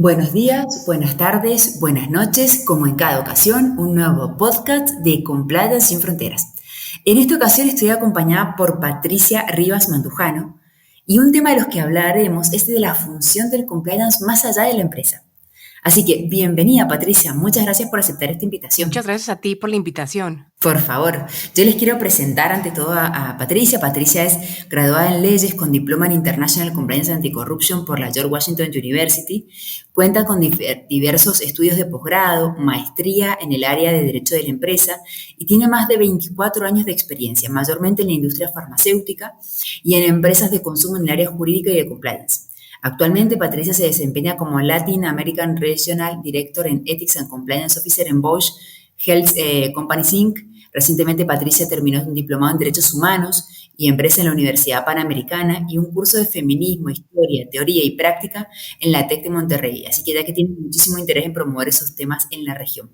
Buenos días, buenas tardes, buenas noches, como en cada ocasión, un nuevo podcast de Compliance sin Fronteras. En esta ocasión estoy acompañada por Patricia Rivas Mandujano y un tema de los que hablaremos es de la función del compliance más allá de la empresa. Así que bienvenida Patricia, muchas gracias por aceptar esta Muchas invitación. gracias a ti por la invitación. Por favor, yo les quiero presentar ante todo a Patricia. Patricia es graduada en leyes con diploma en International Compliance Anti-Corruption por la George Washington University. Cuenta con diversos estudios de posgrado, maestría en el área de Derecho de la Empresa y tiene más de 24 años de experiencia, mayormente en la industria farmacéutica y en empresas de consumo en el área jurídica y de compliance. Actualmente, Patricia se desempeña como Latin American Regional Director en Ethics and Compliance Officer en Bosch Health Companies Inc. Recientemente Patricia terminó un diplomado en Derechos Humanos y Empresa en la Universidad Panamericana y un curso de Feminismo, Historia, Teoría y Práctica en la TEC de Monterrey. Así que ya que tiene muchísimo interés en promover esos temas en la región.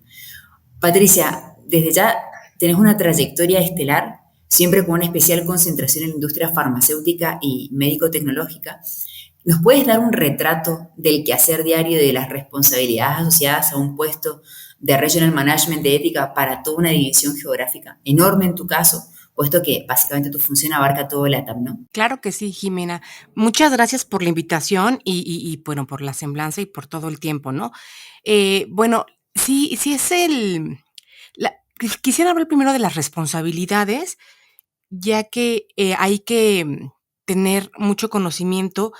Patricia, desde ya tenés una trayectoria estelar, siempre con una especial concentración en la industria farmacéutica y médico-tecnológica. ¿Nos puedes dar un retrato del quehacer diario y de las responsabilidades asociadas a un puesto de Regional Management de ética para toda una división geográfica? Enorme en tu caso, puesto que básicamente tu función abarca todo el ATAM, ¿no? Claro que sí, Jimena. Muchas gracias por la invitación bueno, por la semblanza y por todo el tiempo, ¿no? Bueno, sí es quisiera hablar primero de las responsabilidades, ya que hay que tener mucho conocimiento,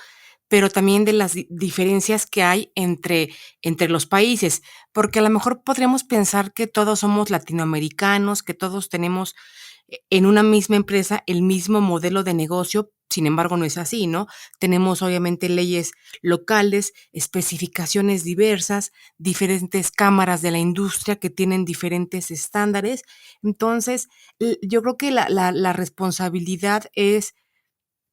pero también de las diferencias que hay entre los países, porque a lo mejor podríamos pensar que todos somos latinoamericanos, que todos tenemos en una misma empresa el mismo modelo de negocio, sin embargo, no es así, ¿no? Tenemos obviamente leyes locales, especificaciones diversas, diferentes cámaras de la industria que tienen diferentes estándares. Entonces, yo creo que la responsabilidad es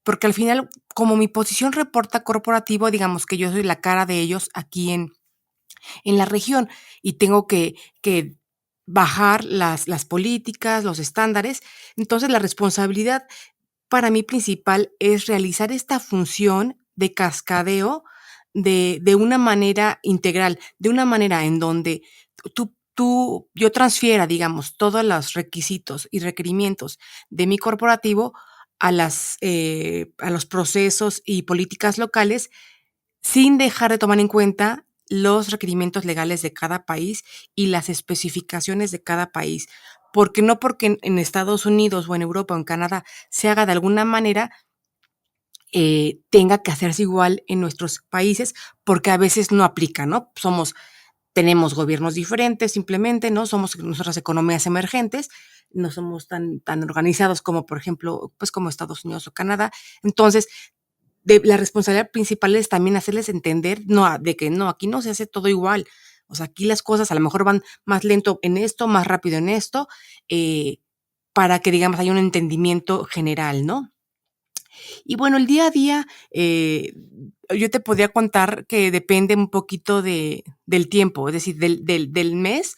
porque al final, como mi posición reporta corporativo, digamos que yo soy la cara de ellos aquí en la región y tengo que bajar las políticas, los estándares. Entonces, la responsabilidad para mí principal es realizar esta función de cascadeo de una manera integral, de una manera en donde yo transfiera, digamos, todos los requisitos y requerimientos de mi corporativo a los procesos y políticas locales sin dejar de tomar en cuenta los requerimientos legales de cada país y las especificaciones de cada país. Porque no porque en Estados Unidos o en Europa o en Canadá se haga de alguna manera, tenga que hacerse igual en nuestros países, porque a veces no aplica, ¿no? Tenemos gobiernos diferentes simplemente, ¿no? Somos nuestras economías emergentes, no somos tan organizados como, por ejemplo, pues como Estados Unidos o Canadá. Entonces, la responsabilidad principal es también hacerles entender, no, de que no, aquí no se hace todo igual. O sea, aquí las cosas a lo mejor van más lento en esto, más rápido en esto, eh, para que, digamos, haya un entendimiento general, ¿no? Y bueno, el día a día, yo te podría contar que depende un poquito del tiempo, es decir, del mes,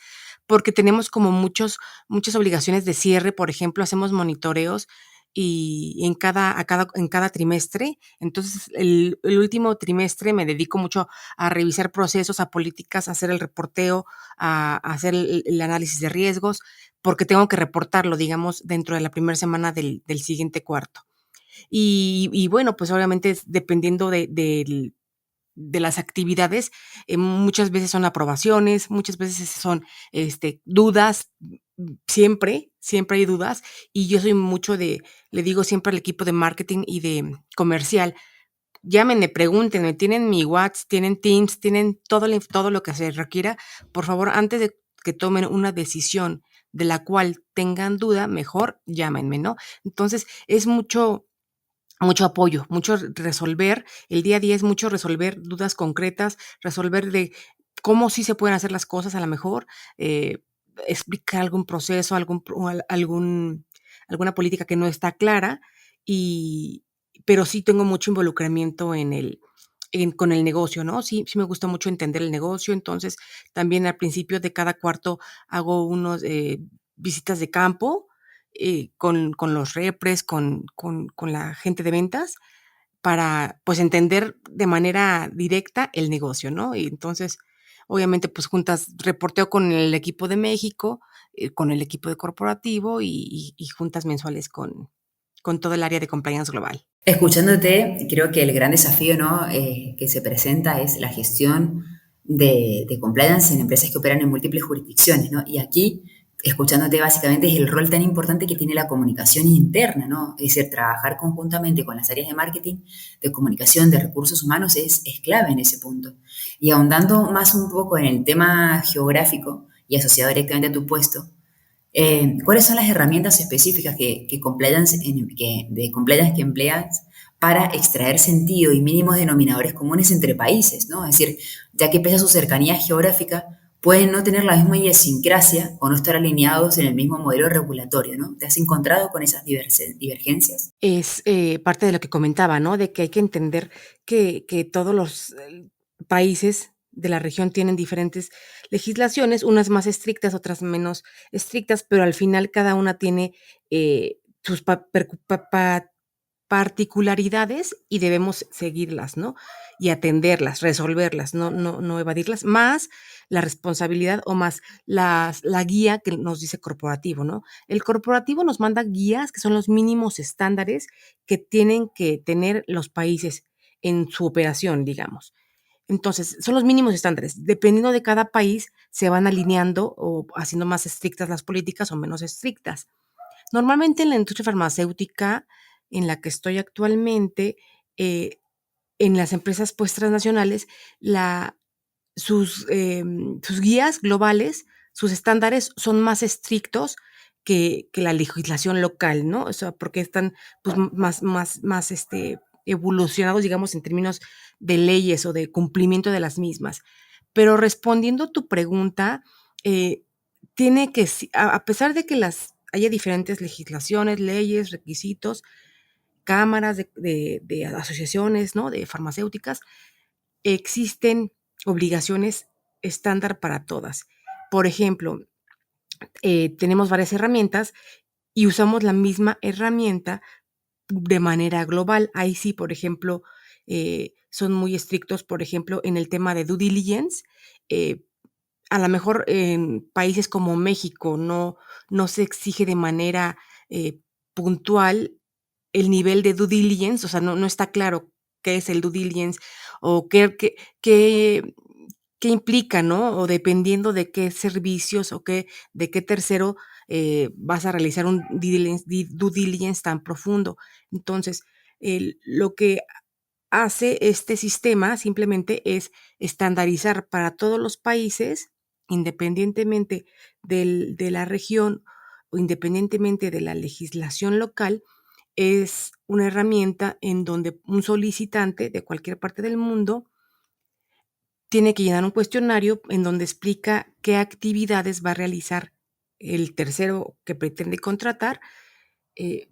porque tenemos como muchas obligaciones de cierre, por ejemplo, hacemos monitoreos y en cada trimestre. Entonces, el último trimestre me dedico mucho a revisar procesos, a políticas, a hacer el reporteo, a hacer el análisis de riesgos, porque tengo que reportarlo, digamos, dentro de la primera semana del siguiente cuarto. Y bueno, pues obviamente dependiendo de las actividades, muchas veces son aprobaciones, muchas veces son dudas, siempre hay dudas. Y yo soy mucho le digo siempre al equipo de marketing y de comercial, llámenme, pregúntenme, tienen mi WhatsApp, tienen Teams, tienen todo lo que se requiera. Por favor, antes de que tomen una decisión de la cual tengan duda, mejor llámenme, ¿no? Entonces, es mucho apoyo, mucho resolver, el día a día es mucho resolver dudas concretas, resolver de cómo sí se pueden hacer las cosas a lo mejor, eh, explicar algún proceso, alguna política que no está clara, y pero sí tengo mucho involucramiento con el negocio, ¿no? Sí me gusta mucho entender el negocio, entonces también al principio de cada cuarto hago unos, visitas de campo, con los repres, con la gente de ventas, para, pues, entender de manera directa el negocio, ¿no? Y entonces, obviamente, pues, juntas reporteo con el equipo de México, con el equipo de corporativo y juntas mensuales con todo el área de compliance global. Escuchándote, creo que el gran desafío, ¿no? Que se presenta es la gestión de compliance en empresas que operan en múltiples jurisdicciones, ¿no? Y aquí, escuchándote básicamente, es el rol tan importante que tiene la comunicación interna, ¿no? Es decir, trabajar conjuntamente con las áreas de marketing, de comunicación, de recursos humanos es clave en ese punto. Y ahondando más un poco en el tema geográfico y asociado directamente a tu puesto, ¿cuáles son las herramientas específicas de compliance que empleas para extraer sentido y mínimos denominadores comunes entre países, ¿no? Es decir, ya que pese a su cercanía geográfica, pueden no tener la misma idiosincrasia o no estar alineados en el mismo modelo regulatorio, ¿no? ¿Te has encontrado con esas divergencias? Es, parte de lo que comentaba, ¿no? De que hay que entender que todos los, países de la región tienen diferentes legislaciones, unas más estrictas, otras menos estrictas, pero al final cada una tiene, sus particularidades y debemos seguirlas, ¿no? Y atenderlas, resolverlas, no evadirlas, más la responsabilidad o más la guía que nos dice corporativo, ¿no? El corporativo nos manda guías que son los mínimos estándares que tienen que tener los países en su operación, digamos. Entonces, son los mínimos estándares. Dependiendo de cada país, se van alineando o haciendo más estrictas las políticas o menos estrictas. Normalmente en la industria farmacéutica en la que estoy actualmente, eh, en las empresas pues transnacionales, la, sus guías globales, sus estándares son más estrictos que la legislación local, ¿no? O sea, porque están pues más evolucionados, digamos, en términos de leyes o de cumplimiento de las mismas. Pero respondiendo a tu pregunta, eh, tiene que, a pesar de que haya diferentes legislaciones, leyes, requisitos, cámaras de asociaciones, ¿no? De farmacéuticas, existen obligaciones estándar para todas. Por ejemplo, tenemos varias herramientas y usamos la misma herramienta de manera global. Ahí sí, por ejemplo, son muy estrictos, por ejemplo, en el tema de due diligence. eh, a lo mejor en países como México no se exige de manera puntual el nivel de due diligence, o sea, no está claro qué es el due diligence o qué, qué implica, ¿no? O dependiendo de qué servicios o de qué tercero vas a realizar un due diligence tan profundo. Entonces, lo que hace este sistema simplemente es estandarizar para todos los países, independientemente de la región o independientemente de la legislación local, es una herramienta en donde un solicitante de cualquier parte del mundo tiene que llenar un cuestionario en donde explica qué actividades va a realizar el tercero que pretende contratar. eh,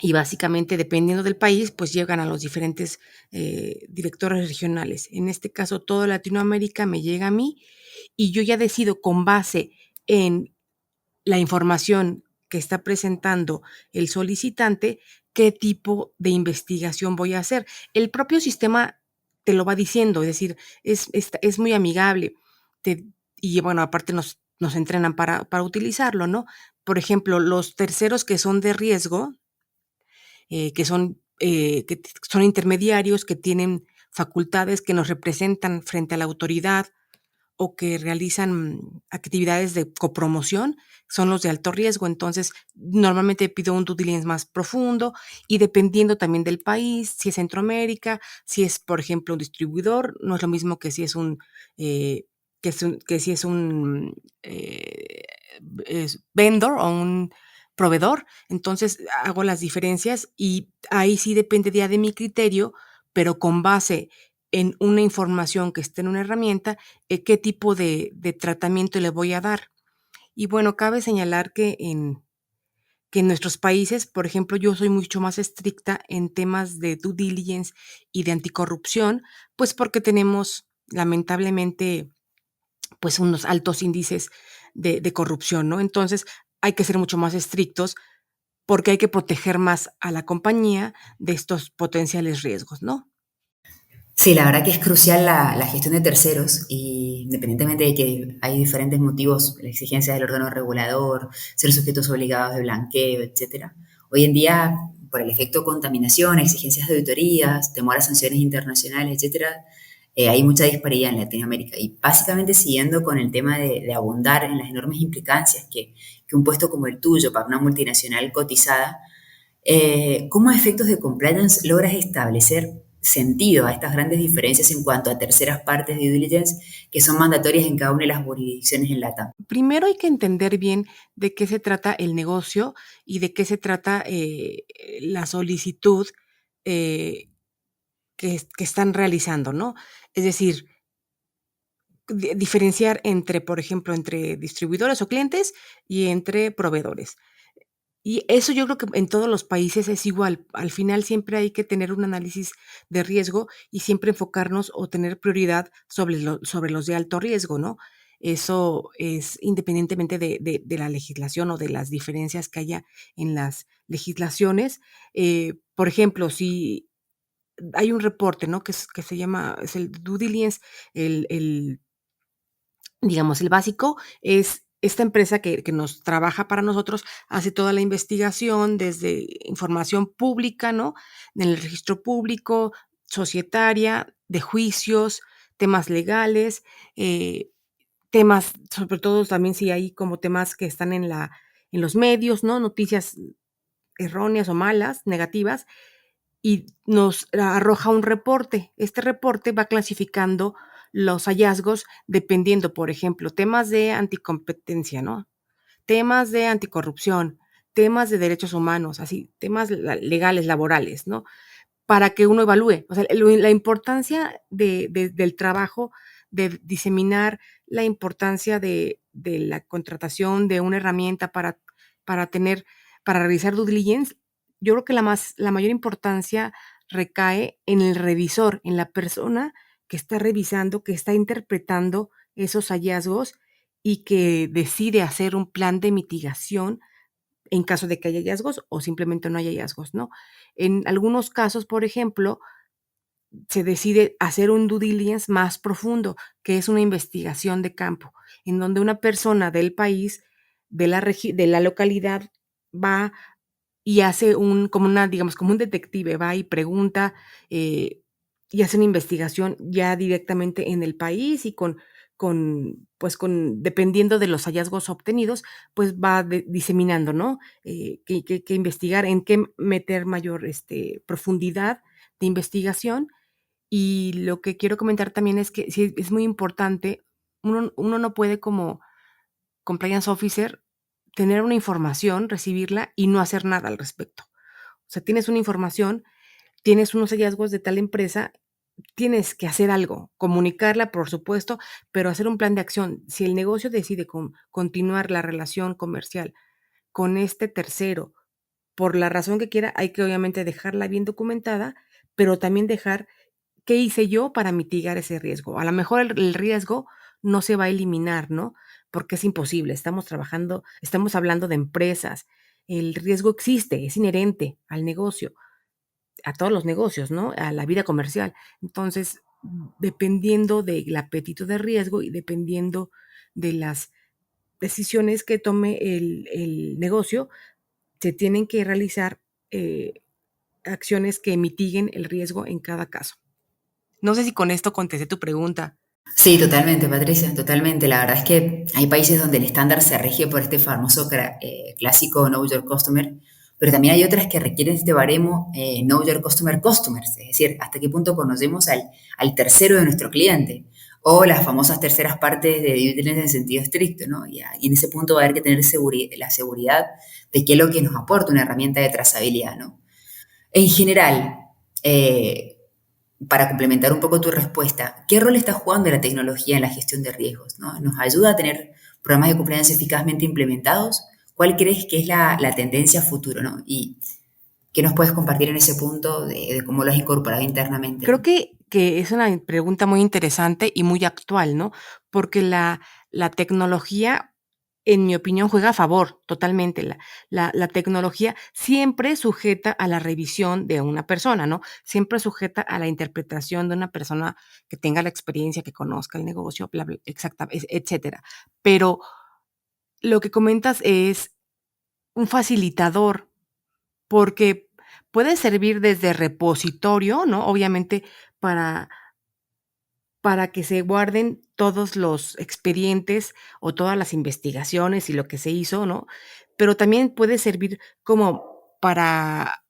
y básicamente, dependiendo del país, pues llegan a los diferentes directores regionales. En este caso, toda Latinoamérica me llega a mí y yo ya decido con base en la información que está presentando el solicitante qué tipo de investigación voy a hacer. El propio sistema te lo va diciendo, es decir, es muy amigable. Te, y bueno, aparte nos entrenan para utilizarlo, ¿no? Por ejemplo, los terceros que son de riesgo, que son intermediarios, que tienen facultades que nos representan frente a la autoridad o que realizan actividades de copromoción, son los de alto riesgo. Entonces, normalmente pido un due diligence más profundo y dependiendo también del país, si es Centroamérica, si es, por ejemplo, un distribuidor, no es lo mismo que si es eh, que si es un eh, vendor o un proveedor. Entonces, hago las diferencias y ahí sí depende ya de mi criterio, pero con base en una información que esté en una herramienta, qué tipo de tratamiento le voy a dar. Y bueno, cabe señalar que en nuestros países, por ejemplo, yo soy mucho más estricta en temas de due diligence y de anticorrupción, pues porque tenemos lamentablemente pues unos altos índices de corrupción, ¿no? Entonces hay que ser mucho más estrictos porque hay que proteger más a la compañía de estos potenciales riesgos, ¿no? Sí, la verdad que es crucial la gestión de terceros y independientemente de que hay diferentes motivos, la exigencia del órgano regulador, ser sujetos obligados de blanqueo, etcétera. Hoy en día, por el efecto contaminación, exigencias de auditorías, temor a sanciones internacionales, etcétera, hay mucha disparidad en Latinoamérica. Y básicamente siguiendo con el tema de abundar en las enormes implicancias que un puesto como el tuyo para una multinacional cotizada, ¿cómo a efectos de compliance logras establecer sentido a estas grandes diferencias en cuanto a terceras partes de due diligence que son mandatorias en cada una de las jurisdicciones en LATAM? Primero hay que entender bien de qué se trata el negocio y de qué se trata la solicitud eh, que están realizando, ¿no? Es decir, diferenciar entre, por ejemplo, entre distribuidores o clientes y entre proveedores. Y eso yo creo que en todos los países es igual. Al final siempre hay que tener un análisis de riesgo y siempre enfocarnos o tener prioridad sobre los de alto riesgo, ¿no? Eso es independientemente de la legislación o de las diferencias que haya en las legislaciones. Por ejemplo, si hay un reporte, ¿no? Que se llama, es el due diligence, el digamos, el básico es esta empresa que nos trabaja para nosotros, hace toda la investigación desde información pública, ¿no? En el registro público, societaria, de juicios, temas legales, temas, sobre todo también si hay como temas que están en los medios, ¿no? Noticias erróneas o malas, negativas, y nos arroja un reporte. Este reporte va clasificando los hallazgos dependiendo, por ejemplo, temas de anticompetencia, ¿no? Temas de anticorrupción, temas de derechos humanos, así, temas legales, laborales, ¿no? Para que uno evalúe. O sea, la importancia del trabajo, de diseminar la importancia de la contratación de una herramienta para tener, para realizar due diligence, yo creo que la mayor importancia recae en el revisor, en la persona que está revisando, que está interpretando esos hallazgos y que decide hacer un plan de mitigación en caso de que haya hallazgos o simplemente no haya hallazgos, ¿no? En algunos casos, por ejemplo, se decide hacer un due diligence más profundo, que es una investigación de campo, en donde una persona del país, de la localidad, va y hace como una, digamos, como un detective, va y pregunta eh, y hace una investigación ya directamente en el país y pues dependiendo de los hallazgos obtenidos, pues va diseminando, ¿no? Que investigar, en qué meter mayor profundidad de investigación. Y lo que quiero comentar también es que sí es muy importante, uno no puede como compliance officer tener una información, recibirla y no hacer nada al respecto. O sea, tienes una información, tienes unos hallazgos de tal empresa, tienes que hacer algo, comunicarla, por supuesto, pero hacer un plan de acción. Si el negocio decide continuar la relación comercial con este tercero, por la razón que quiera, hay que obviamente dejarla bien documentada, pero también dejar qué hice yo para mitigar ese riesgo. A lo mejor el riesgo no se va a eliminar, ¿no? Porque es imposible. Estamos hablando de empresas. El riesgo existe, es inherente al negocio, a todos los negocios, ¿no? A la vida comercial. Entonces, dependiendo del apetito de riesgo y dependiendo de las decisiones que tome el negocio, se tienen que realizar acciones que mitiguen el riesgo en cada caso. No sé si con esto contesté tu pregunta. Sí, totalmente, Patricia, totalmente. La verdad es que hay países donde el estándar se rige por este famoso clásico Know Your Customer, pero también hay otras que requieren este baremo Know Your Customer Customers, es decir, hasta qué punto conocemos al tercero de nuestro cliente, o las famosas terceras partes de due diligence en sentido estricto, ¿no? Y en ese punto va a haber que tener la seguridad de qué es lo que nos aporta una herramienta de trazabilidad, ¿no? En general, eh, para complementar un poco tu respuesta, ¿qué rol está jugando la tecnología en la gestión de riesgos? ¿No? ¿Nos ayuda a tener programas de compliance eficazmente implementados? ¿Cuál crees que es la tendencia a futuro? ¿No? ¿Y qué nos puedes compartir en ese punto de cómo lo has incorporado internamente? Creo ¿No? que es una pregunta muy interesante y muy actual, ¿no? Porque la tecnología en mi opinión, juega a favor totalmente. La tecnología siempre sujeta a la revisión de una persona, ¿no? Siempre sujeta a la interpretación de una persona que tenga la experiencia, que conozca el negocio, bla, bla, exacta, etcétera. Pero lo que comentas es un facilitador, porque puede servir desde repositorio, ¿no? Obviamente para que se guarden todos los expedientes o todas las investigaciones y lo que se hizo, ¿no? Pero también puede servir como para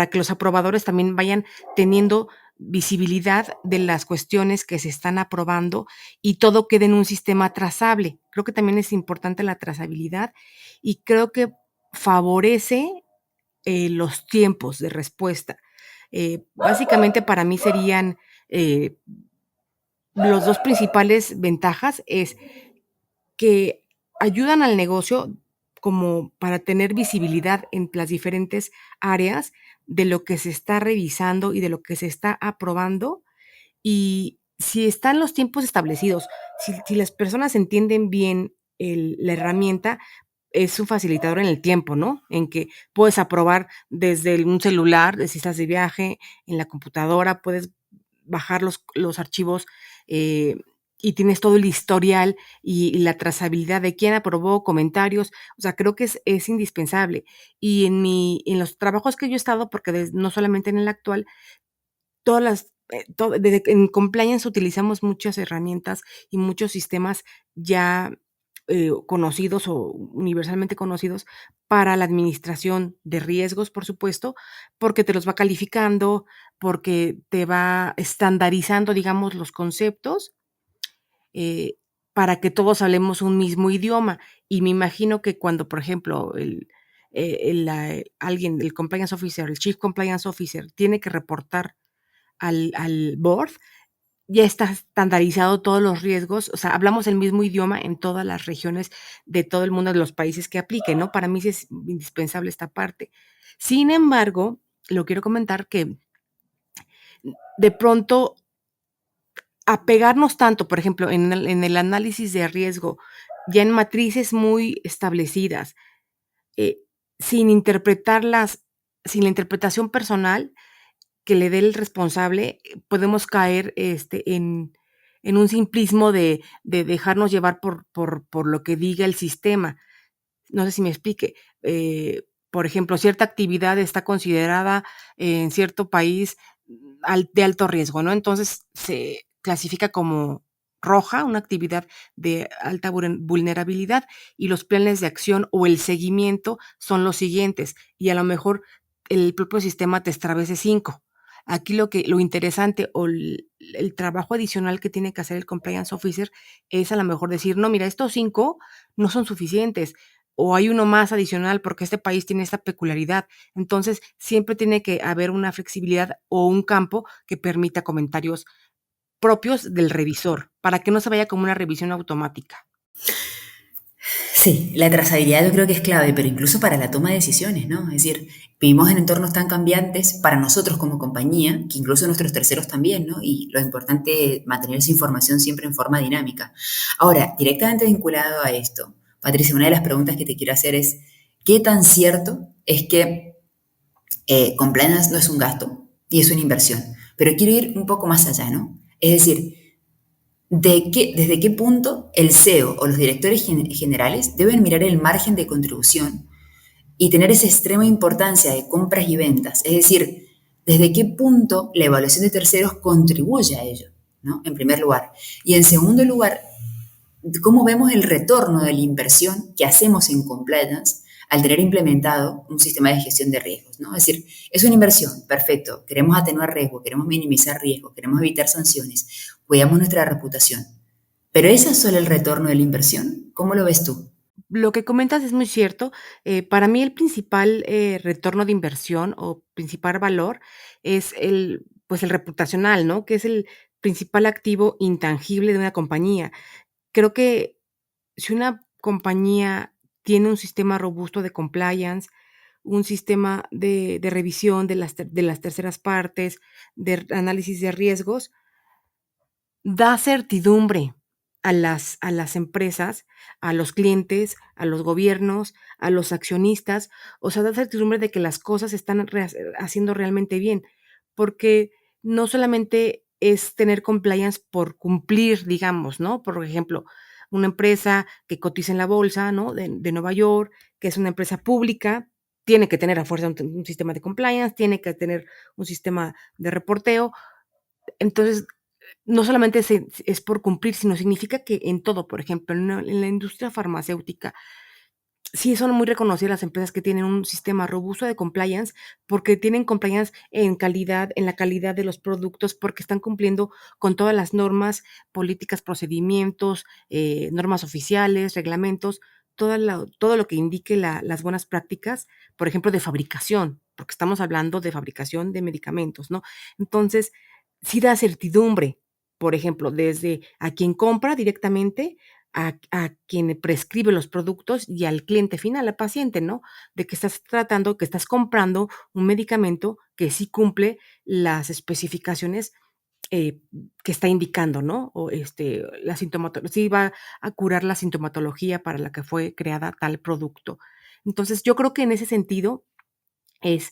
que los aprobadores también vayan teniendo visibilidad de las cuestiones que se están aprobando y todo quede en un sistema trazable. Creo que también es importante la trazabilidad y creo que favorece los tiempos de respuesta. Básicamente para mí serían eh, los dos principales ventajas es que ayudan al negocio como para tener visibilidad en las diferentes áreas de lo que se está revisando y de lo que se está aprobando. Y si están los tiempos establecidos, si las personas entienden bien la herramienta, es un facilitador en el tiempo, ¿no? En que puedes aprobar desde un celular, si estás de viaje, en la computadora, puedes bajar los archivos eh, y tienes todo el historial y la trazabilidad de quién aprobó, comentarios. O sea, creo que es indispensable. Y en los trabajos que yo he estado, porque no solamente en el actual, todas las desde que en compliance utilizamos muchas herramientas y muchos sistemas ya, conocidos o universalmente conocidos para la administración de riesgos, por supuesto, porque te los va calificando, porque te va estandarizando, digamos, los conceptos, eh, para que todos hablemos un mismo idioma. Y me imagino que cuando, por ejemplo, alguien, el compliance officer, el chief compliance officer, tiene que reportar al board, ya está estandarizado todos los riesgos, o sea, hablamos el mismo idioma en todas las regiones de todo el mundo, de los países que apliquen, ¿no? Para mí sí es indispensable esta parte. Sin embargo, lo quiero comentar que de pronto apegarnos tanto, por ejemplo, en el análisis de riesgo, ya en matrices muy establecidas, eh, sin interpretarlas, sin la interpretación personal, que le dé el responsable, podemos caer en un simplismo de dejarnos llevar por lo que diga el sistema. No sé si me explique. Por ejemplo, cierta actividad está considerada en cierto país de alto riesgo, ¿no? Entonces se clasifica como roja, una actividad de alta vulnerabilidad, y los planes de acción o el seguimiento son los siguientes, y a lo mejor el propio sistema te establece 5. Aquí lo interesante o el trabajo adicional que tiene que hacer el compliance officer es a lo mejor decir, no, mira, estos 5 no son suficientes, o hay uno más adicional porque este país tiene esta peculiaridad. Entonces, siempre tiene que haber una flexibilidad o un campo que permita comentarios propios del revisor, para que no se vaya como una revisión automática. Sí, la trazabilidad yo creo que es clave, pero incluso para la toma de decisiones, ¿no? Es decir, vivimos en entornos tan cambiantes para nosotros como compañía, que incluso nuestros terceros también, ¿no? Y lo importante es mantener esa información siempre en forma dinámica. Ahora, directamente vinculado a esto, Patricia, una de las preguntas que te quiero hacer es, ¿qué tan cierto es que compliance no es un gasto y es una inversión? Pero quiero ir un poco más allá, ¿no? Es decir, ¿desde qué punto el CEO o los directores generales deben mirar el margen de contribución y tener esa extrema importancia de compras y ventas? Es decir, ¿desde qué punto la evaluación de terceros contribuye a ello? ¿No? En primer lugar. Y en segundo lugar, ¿cómo vemos el retorno de la inversión que hacemos en compliance al tener implementado un sistema de gestión de riesgos? ¿No? Es decir, es una inversión, perfecto, queremos atenuar riesgo, queremos minimizar riesgos, queremos evitar sanciones, cuidamos nuestra reputación. ¿Pero ese es solo el retorno de la inversión? ¿Cómo lo ves tú? Lo que comentas es muy cierto. Para mí el principal retorno de inversión o principal valor es pues el reputacional, ¿no? Que es el principal activo intangible de una compañía. Creo que si una compañía tiene un sistema robusto de compliance, un sistema de revisión de las terceras partes, de análisis de riesgos, da certidumbre a las empresas, a los clientes, a los gobiernos, a los accionistas, o sea, da certidumbre de que las cosas se están haciendo realmente bien, porque no solamente es tener compliance por cumplir, digamos, ¿no? Por ejemplo, una empresa que cotiza en la bolsa, ¿no? De Nueva York, que es una empresa pública, tiene que tener a fuerza un sistema de compliance, tiene que tener un sistema de reporteo. Entonces, no solamente es por cumplir, sino significa que en todo, por ejemplo, en la industria farmacéutica, sí son muy reconocidas las empresas que tienen un sistema robusto de compliance, porque tienen compliance en calidad, en la calidad de los productos, porque están cumpliendo con todas las normas, políticas, procedimientos, normas oficiales, reglamentos, todo lo que indique las buenas prácticas, por ejemplo, de fabricación, porque estamos hablando de fabricación de medicamentos, ¿no? Entonces, sí da certidumbre, por ejemplo, desde a quien compra directamente a quien prescribe los productos y al cliente final, al paciente, ¿no? De que estás tratando, que estás comprando un medicamento que sí cumple las especificaciones eh, que está indicando, ¿no? O la sintomatología, sí va a curar la sintomatología para la que fue creada tal producto. Entonces, yo creo que en ese sentido, es,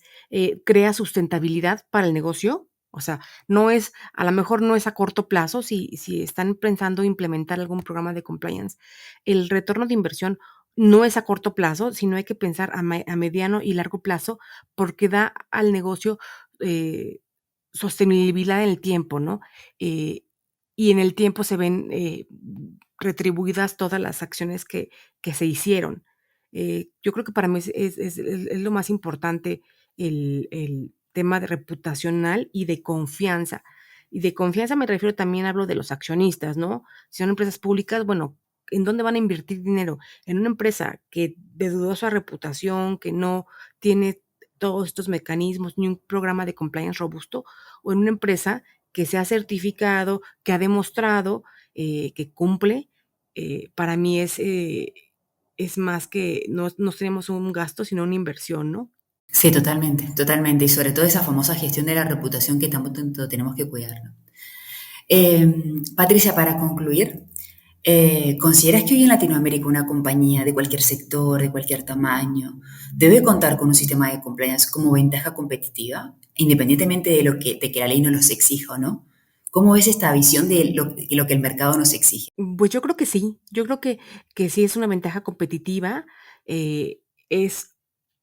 crea sustentabilidad para el negocio. O sea, no es, a lo mejor no es a corto plazo, si están pensando implementar algún programa de compliance, el retorno de inversión no es a corto plazo, sino hay que pensar a mediano y largo plazo, porque da al negocio eh, sostenibilidad en el tiempo, ¿no? Eh, y en el tiempo se ven retribuidas todas las acciones que se hicieron. Yo creo que para mí es lo más importante el tema de reputacional y de confianza. Y de confianza me refiero también, hablo de los accionistas, ¿no? Si son empresas públicas, bueno, ¿en dónde van a invertir dinero? En una empresa que de dudosa reputación, que no tiene todos estos mecanismos ni un programa de compliance robusto, o en una empresa que se ha certificado, que ha demostrado que cumple, para mí es más que no tenemos un gasto, sino una inversión, ¿no? Sí, totalmente, totalmente. Y sobre todo esa famosa gestión de la reputación que tanto tenemos que cuidar, ¿no? Patricia, para concluir, ¿consideras que hoy en Latinoamérica una compañía de cualquier sector, de cualquier tamaño, debe contar con un sistema de compliance como ventaja competitiva, independientemente de que la ley no los exija o no? ¿Cómo ves esta visión de lo que el mercado nos exige? Pues yo creo que sí, yo creo que sí es una ventaja competitiva, es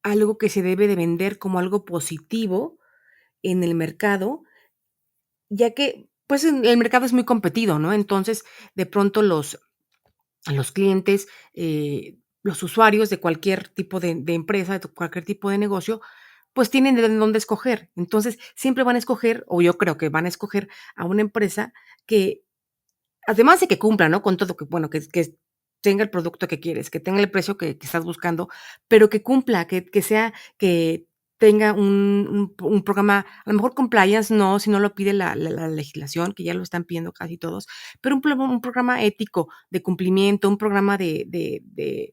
algo que se debe de vender como algo positivo en el mercado, ya que, pues, el mercado es muy competido, ¿no? Entonces, de pronto los clientes, los usuarios de cualquier tipo de empresa, de cualquier tipo de negocio, pues tienen de dónde escoger. Entonces, siempre van a escoger, o yo creo que van a escoger a una empresa que, además de que cumpla, ¿no? Con todo, que bueno, que tenga el producto que quieres, que tenga el precio que estás buscando, pero que cumpla, que sea, que tenga un programa, a lo mejor compliance no, si no lo pide la legislación, que ya lo están pidiendo casi todos, pero un programa ético de cumplimiento, un programa de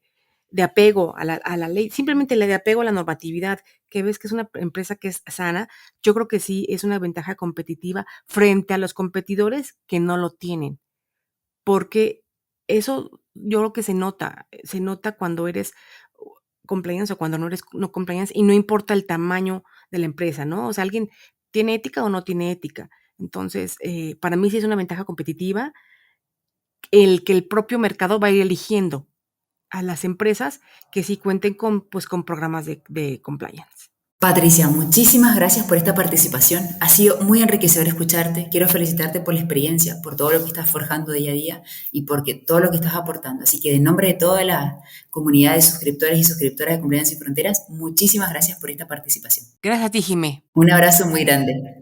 apego a la ley, simplemente le de apego a la normatividad, que ves que es una empresa que es sana, yo creo que sí es una ventaja competitiva frente a los competidores que no lo tienen. Porque eso yo creo que se nota cuando eres compliance o cuando no eres no compliance, y no importa el tamaño de la empresa, ¿no? O sea, alguien tiene ética o no tiene ética. Entonces, para mí sí es una ventaja competitiva el que el propio mercado va a ir eligiendo a las empresas que sí cuenten con, pues, con programas de compliance. Patricia, muchísimas gracias por esta participación. Ha sido muy enriquecedor escucharte. Quiero felicitarte por la experiencia, por todo lo que estás forjando día a día y por todo lo que estás aportando. Así que, en nombre de toda la comunidad de suscriptores y suscriptoras de Cumpleaños Sin Fronteras, muchísimas gracias por esta participación. Gracias a ti, Jimé. Un abrazo muy grande.